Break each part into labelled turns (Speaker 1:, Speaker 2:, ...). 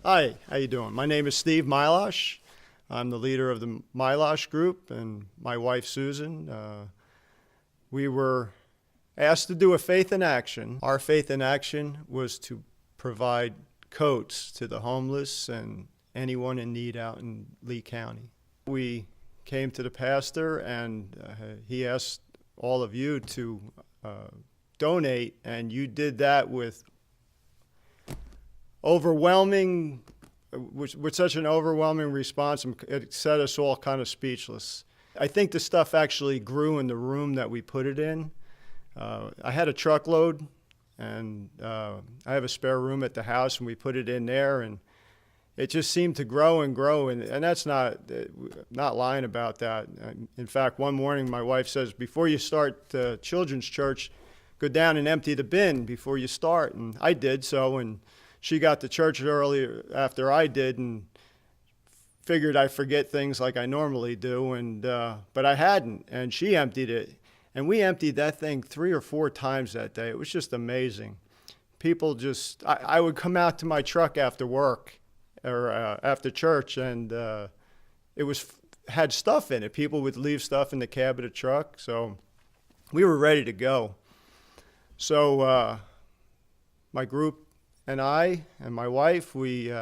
Speaker 1: Hi, how you doing? My name is Steve Milosh. I'm the leader of the Milosh Group, and my wife Susan. We were asked to do a faith in action. Our faith in action was to provide coats to the homeless and anyone in need out in Lee County. We came to the pastor, and he asked all of you to donate, and you did that with with such an overwhelming response. It set us all kind of speechless. I think the stuff actually grew in the room that we put it in. I had a truckload, and I have a spare room at the house, and we put it in there, and it just seemed to grow and grow, and that's not lying about that. In fact, one morning my wife says, before you start the children's church, go down and empty the bin before you start, and I did so, and she got to church early after I did, and figured I forget things like I normally do, but I hadn't, and she emptied it. And we emptied that thing 3 or 4 times that day. It was just amazing. People just, I would come out to my truck after work or after church, and had stuff in it. People would leave stuff in the cab of the truck, so we were ready to go. So my group and I and my wife, we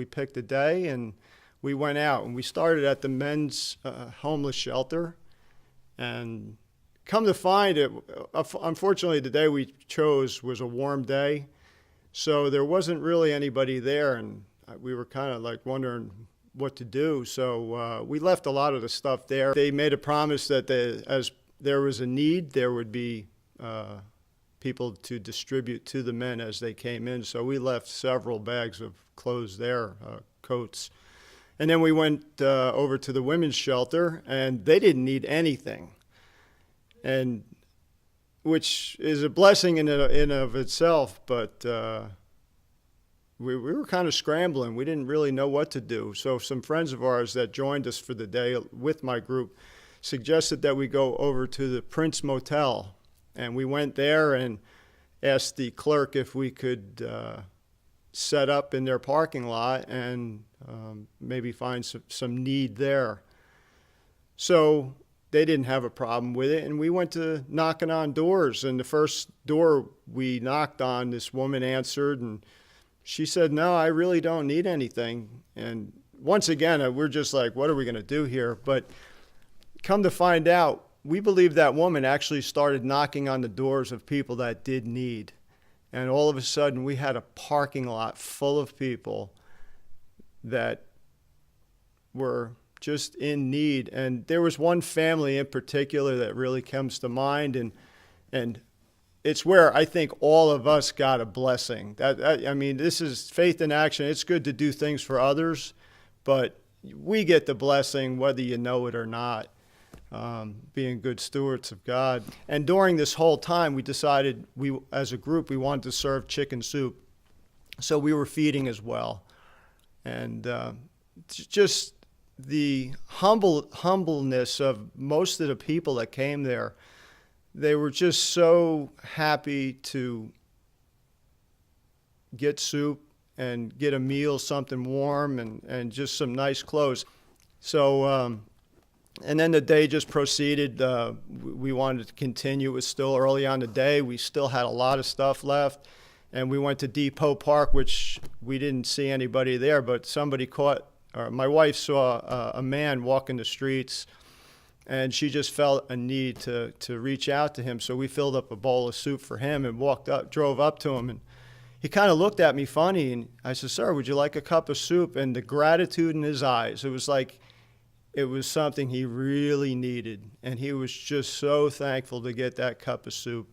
Speaker 1: picked a day, and we went out, and we started at the men's homeless shelter. And come to find it, unfortunately, the day we chose was a warm day, so there wasn't really anybody there, and we were kind of like wondering what to do. So we left a lot of the stuff there. They made a promise that as there was a need, there would be people to distribute to the men as they came in. So we left several bags of clothes there, coats. And then we went over to the women's shelter, and they didn't need anything, and which is a blessing in of itself, but we were kind of scrambling. We didn't really know what to do. So some friends of ours that joined us for the day with my group suggested that we go over to the Prince Motel. And we went there and asked the clerk if we could set up in their parking lot and maybe find some need there. So they didn't have a problem with it, and we went to knocking on doors. And the first door we knocked on, this woman answered, and she said, "No, I really don't need anything." And once again, we're just like, what are we going to do here? But come to find out, we believe that woman actually started knocking on the doors of people that did need. And all of a sudden, we had a parking lot full of people that were just in need. And there was one family in particular that really comes to mind, and it's where I think all of us got a blessing. I mean, this is faith in action. It's good to do things for others, but we get the blessing whether you know it or not. Being good stewards of God. And during this whole time, we decided as a group, we wanted to serve chicken soup. So we were feeding as well. And just the humbleness of most of the people that came there, they were just so happy to get soup and get a meal, something warm, and just some nice clothes. So, and then the day just proceeded. We wanted to continue. It was still early on the day. We still had a lot of stuff left. And we went to Depot Park, which we didn't see anybody there, but my wife saw a man walking the streets, and she just felt a need to reach out to him. So we filled up a bowl of soup for him and drove up to him. And he kind of looked at me funny, and I said, "Sir, would you like a cup of soup?" And the gratitude in his eyes, it was like, it was something he really needed, and he was just so thankful to get that cup of soup.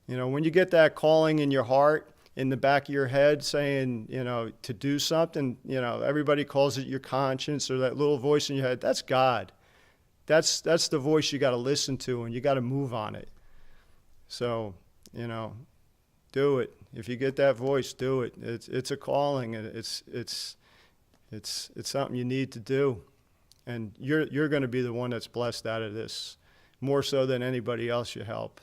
Speaker 1: You know, when you get that calling in your heart, in the back of your head saying, to do something, everybody calls it your conscience or that little voice in your head. That's God. That's the voice you got to listen to, and you got to move on it. So, do it. If you get that voice, do it. It's a calling, and it's something you need to do. And you're going to be the one that's blessed out of this, more so than anybody else you help.